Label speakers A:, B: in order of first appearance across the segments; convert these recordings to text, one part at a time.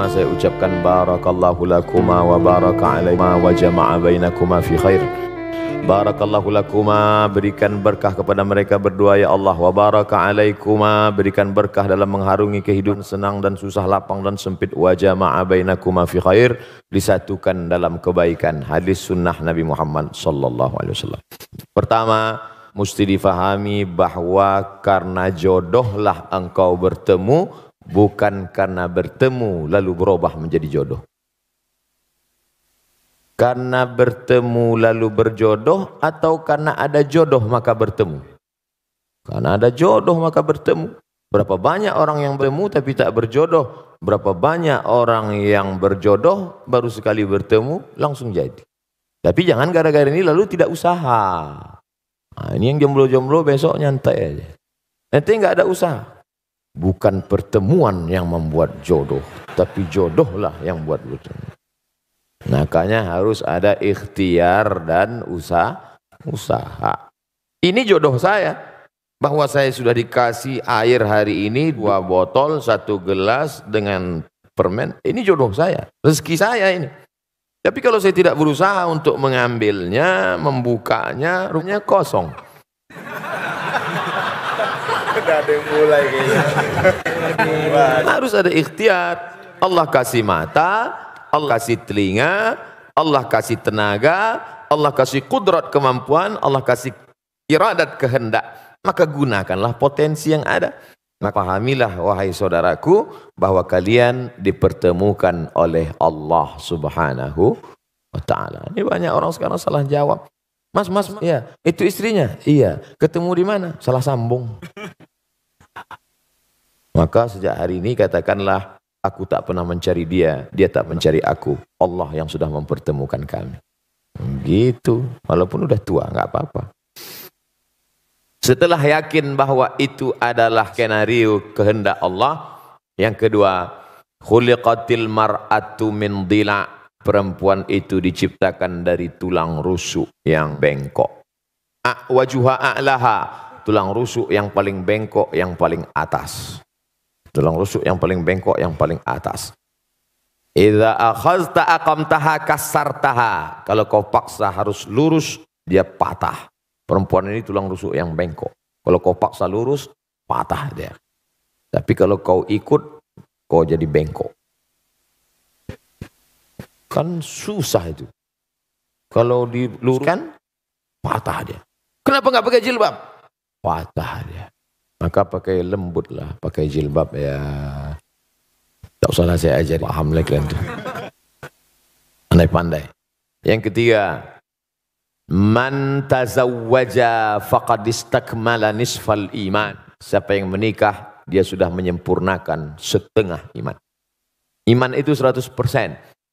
A: pertama saya ucapkan barakallahu lakuma wa baraka alaikuma wa jama'a bainakuma fi khair. Barakallahu lakuma, berikan berkah kepada mereka berdua ya Allah. Wa baraka alaikuma, berikan berkah dalam mengharungi kehidupan senang dan susah, lapang dan sempit. Wa jama'a bainakuma fi khair, disatukan dalam kebaikan. Hadis sunnah Nabi Muhammad sallallahu alaihi wasallam. Pertama, mesti difahami bahwa karena jodohlah engkau bertemu, bukan karena bertemu lalu berubah menjadi jodoh. Karena bertemu lalu berjodoh, atau karena ada jodoh maka bertemu? Karena ada jodoh maka bertemu. Berapa banyak orang yang bertemu tapi tak berjodoh? Berapa banyak orang yang berjodoh baru sekali bertemu langsung jadi? Tapi jangan gara-gara ini lalu tidak usaha. Nah, ini yang jomblo-jomblo besok nyantai aja. Nanti nggak ada usaha. Bukan pertemuan yang membuat jodoh, tapi jodohlah yang buat bertemu. Makanya harus ada ikhtiar dan usaha. Ini jodoh saya, bahwa saya sudah dikasih air hari ini 2 botol, 1 gelas dengan permen. Ini jodoh saya, rezeki saya ini. Tapi kalau saya tidak berusaha untuk mengambilnya, membukanya, rumahnya kosong.
B: Ada yang mulai kayaknya.
A: Harus ada ikhtiar. Allah kasih mata, Allah kasih telinga, Allah kasih tenaga, Allah kasih kudrat kemampuan, Allah kasih iradat kehendak. Maka gunakanlah potensi yang ada. Maka pahamilah wahai saudaraku bahwa kalian dipertemukan oleh Allah Subhanahu wa ta'ala. Ini banyak orang sekarang salah jawab. Mas, ya, itu istrinya? Iya. Ketemu di mana? Salah sambung. Maka sejak hari ini katakanlah, aku tak pernah mencari dia, dia tak mencari aku. Allah yang sudah mempertemukan kami. Gitu. Walaupun udah tua, nggak apa-apa. Setelah yakin bahwa itu adalah skenario kehendak Allah, yang kedua, khuliqatil mar'atu min dhila'. Perempuan itu diciptakan dari tulang rusuk yang bengkok. Wajuha a'laha, tulang rusuk yang paling bengkok, yang paling atas. Tulang rusuk yang paling bengkok, yang paling atas. Idza akhazta aqamtaha kasartaha. Kalau kau paksa harus lurus, dia patah. Perempuan ini tulang rusuk yang bengkok. Kalau kau paksa lurus, patah dia. Tapi kalau kau ikut, kau jadi bengkok. Kan susah itu. Kalau diluruskan, patah dia. Kenapa nggak pakai jilbab? Patah dia. Maka pakai lembut lah, pakai jilbab ya. Tak usahlah saya ajar, paham lagi kan tuh. Pandai-pandai. Yang ketiga, man tazawwaja faqad istakmala nisfal iman. Siapa yang menikah, dia sudah menyempurnakan setengah iman. Iman itu 100%.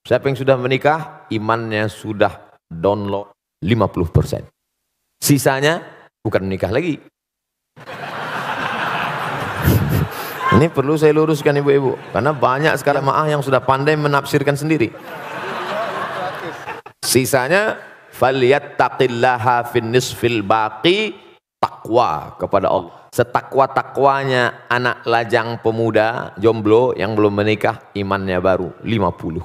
A: Siapa yang sudah menikah, imannya sudah download 50%. Sisanya bukan menikah lagi. Ini perlu saya luruskan ibu-ibu, karena banyak sekarang jamaah yang sudah pandai menafsirkan sendiri. Sisanya falyattaqillaha fin nisfil baqi, takwa kepada Allah. Setakwa-takwanya anak lajang pemuda jomblo yang belum menikah, imannya baru 50.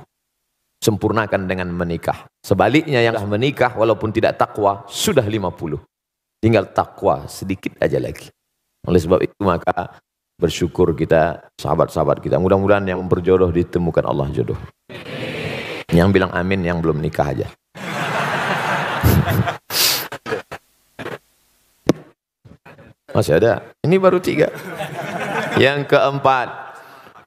A: Sempurnakan dengan menikah. Sebaliknya yang sudah menikah walaupun tidak takwa sudah 50. Tinggal takwa sedikit aja lagi. Oleh sebab itu maka bersyukur kita, sahabat-sahabat kita. Mudah-mudahan yang berjodoh ditemukan Allah jodoh. Yang bilang amin yang belum nikah aja. Masih ada. Ini baru 3. Yang keempat,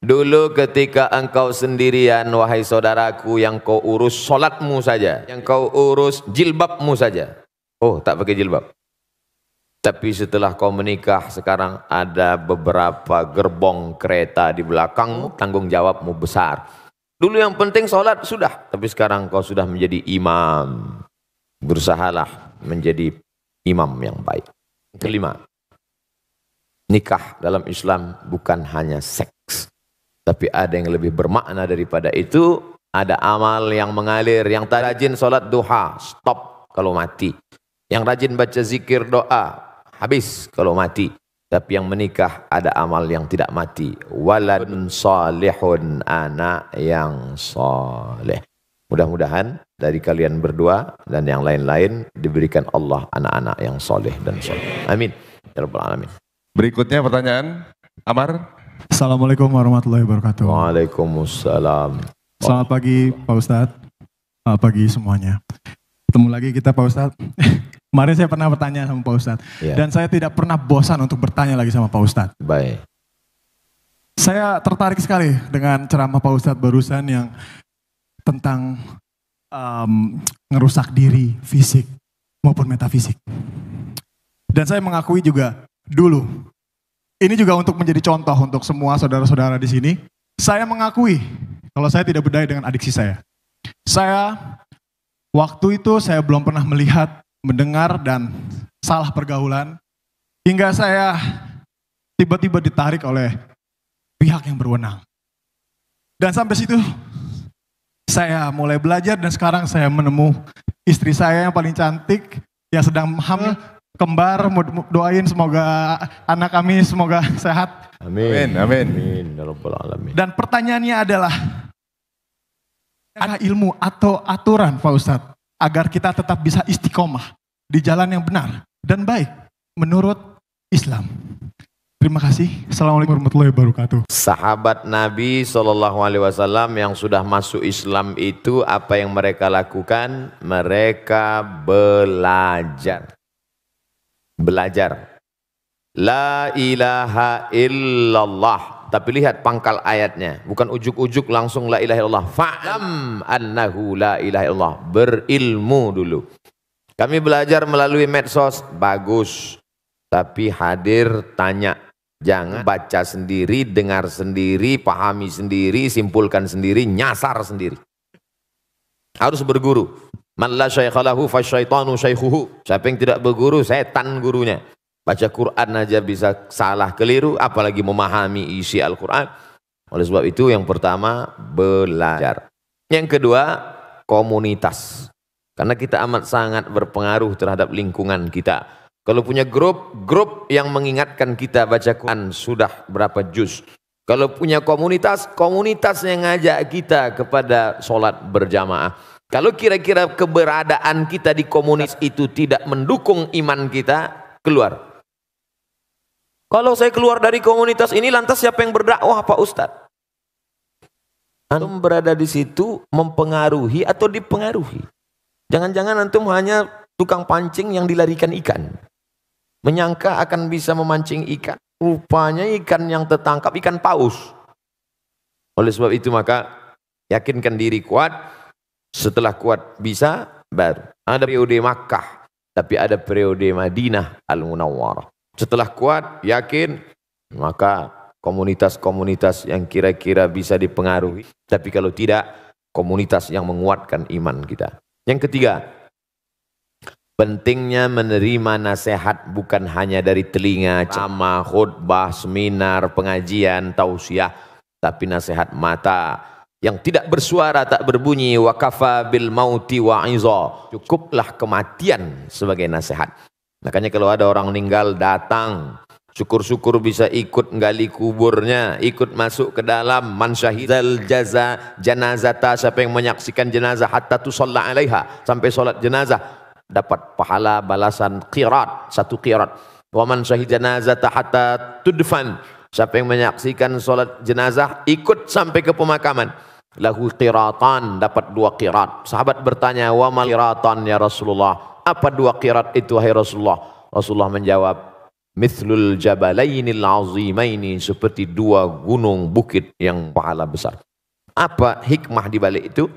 A: dulu ketika engkau sendirian, wahai saudaraku, yang kau urus solatmu saja, yang kau urus jilbabmu saja. Oh, tak pakai jilbab. Tapi setelah kau menikah, sekarang ada beberapa gerbong kereta di belakangmu, tanggung jawabmu besar. Dulu yang penting sholat sudah, tapi sekarang kau sudah menjadi imam. Berusahalah menjadi imam yang baik. Kelima, nikah dalam Islam bukan hanya seks, tapi ada yang lebih bermakna daripada itu. Ada amal yang mengalir, yang tak rajin sholat duha, stop kalau mati. Yang rajin baca zikir doa, habis kalau mati. Tapi yang menikah ada amal yang tidak mati. Waladun salihun, anak yang saleh. Mudah-mudahan dari kalian berdua dan yang lain-lain diberikan Allah anak-anak yang saleh dan saleh. Amin. Ya Rabbal Alamin.
C: Berikutnya pertanyaan, Amar.
D: Assalamualaikum warahmatullahi wabarakatuh.
A: Waalaikumsalam.
D: Selamat pagi Pak Ustadz. Selamat pagi semuanya. Ketemu lagi kita Pak Ustadz. Kemarin saya pernah bertanya sama Pak Ustadz.
A: Ya.
D: Dan saya tidak pernah bosan untuk bertanya lagi sama Pak Ustadz.
A: Baik.
D: Saya tertarik sekali dengan ceramah Pak Ustadz barusan yang tentang ngerusak diri, fisik maupun metafisik. Dan saya mengakui juga dulu, ini juga untuk menjadi contoh untuk semua saudara-saudara di sini. Saya mengakui kalau saya tidak berdaya dengan adiksi saya. Waktu itu saya belum pernah melihat, mendengar dan salah pergaulan hingga saya tiba-tiba ditarik oleh pihak yang berwenang. Dan sampai situ saya mulai belajar dan sekarang saya menemu istri saya yang paling cantik yang sedang hamil kembar. Doain semoga anak kami semoga sehat.
A: Amin.
C: Amin.
A: Amin. Ya Rabbal Alamin.
D: Dan pertanyaannya adalah ada ilmu atau aturan Pak Ustadz agar kita tetap bisa istiqomah di jalan yang benar dan baik menurut Islam. Terima kasih. Assalamualaikum warahmatullahi wabarakatuh.
A: Sahabat Nabi SAW yang sudah masuk Islam itu apa yang mereka lakukan? Mereka belajar. Belajar. La ilaha illallah. Tapi lihat pangkal ayatnya. Bukan ujuk-ujuk langsung la ilaha illallah. Fa'lam annahu la ilaha illallah. Berilmu dulu. Kami belajar melalui medsos. Bagus. Tapi hadir tanya. Jangan baca sendiri, dengar sendiri, pahami sendiri, simpulkan sendiri, nyasar sendiri. Harus berguru. Man la syaikha lahu fasyaitanu syaikhuhu. Siapa yang tidak berguru, setan gurunya. Baca Quran aja bisa salah keliru, apalagi memahami isi Al-Quran. Oleh sebab itu yang pertama belajar. Yang kedua komunitas. Karena kita amat sangat berpengaruh terhadap lingkungan kita. Kalau punya grup yang mengingatkan kita baca Quran sudah berapa juz. Kalau punya komunitas yang ngajak kita kepada sholat berjamaah. Kalau kira-kira keberadaan kita di komunitas itu tidak mendukung iman kita, keluar. Kalau saya keluar dari komunitas ini, lantas siapa yang berdakwah Pak Ustadz? Antum berada di situ mempengaruhi atau dipengaruhi? Jangan-jangan antum hanya tukang pancing yang dilarikan ikan. Menyangka akan bisa memancing ikan. Rupanya ikan yang tertangkap ikan paus. Oleh sebab itu maka yakinkan diri kuat. Setelah kuat bisa baru. Ada periode Makkah. Tapi ada periode Madinah Al-Munawwarah. Setelah kuat, yakin, maka komunitas-komunitas yang kira-kira bisa dipengaruhi. Tapi kalau tidak, komunitas yang menguatkan iman kita. Yang ketiga, pentingnya menerima nasihat bukan hanya dari telinga, ceramah, khutbah, seminar, pengajian, tausiah, tapi nasihat mata yang tidak bersuara, tak berbunyi. Wa kafa bil mauti wa'iza. Cukuplah kematian sebagai nasihat. Makanya kalau ada orang meninggal datang, syukur-syukur bisa ikut gali kuburnya, ikut masuk ke dalam. Man syahidal janazata, siapa yang menyaksikan jenazah hatta tusalla alaiha, sampai solat jenazah, dapat pahala balasan qirat, 1 qirat. Wa man syahid janazata hatta tudfan, siapa yang menyaksikan solat jenazah ikut sampai ke pemakaman, lahu qiratan, dapat 2 qirat. Sahabat bertanya, wa mal qiratan ya Rasulullah? Apa 2 qirat itu wahai Rasulullah? Rasulullah menjawab, mithlul jabalainil azimaini, seperti 2 gunung bukit yang pahala besar. Apa hikmah di balik itu?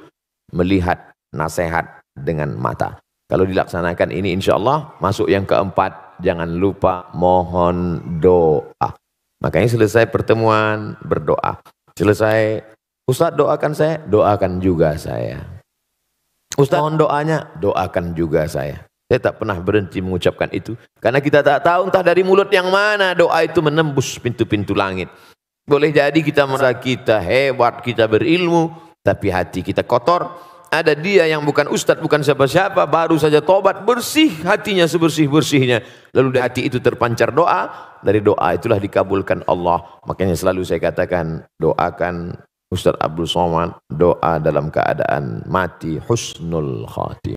A: Melihat nasihat dengan mata. Kalau dilaksanakan ini insya Allah masuk yang keempat, jangan lupa mohon doa. Makanya selesai pertemuan berdoa. Selesai, Ustaz doakan saya, doakan juga saya. Ustaz mohon doanya, doakan juga saya. Saya tak pernah berhenti mengucapkan itu. Karena kita tak tahu entah dari mulut yang mana doa itu menembus pintu-pintu langit. Boleh jadi kita merasa kita hebat, kita berilmu, tapi hati kita kotor. Ada dia yang bukan ustadz, bukan siapa-siapa, baru saja tobat, bersih hatinya sebersih-bersihnya. Lalu dari hati itu terpancar doa, dari doa itulah dikabulkan Allah. Makanya selalu saya katakan, doakan Ustaz Abdul Somad, doa dalam keadaan mati husnul khatimah.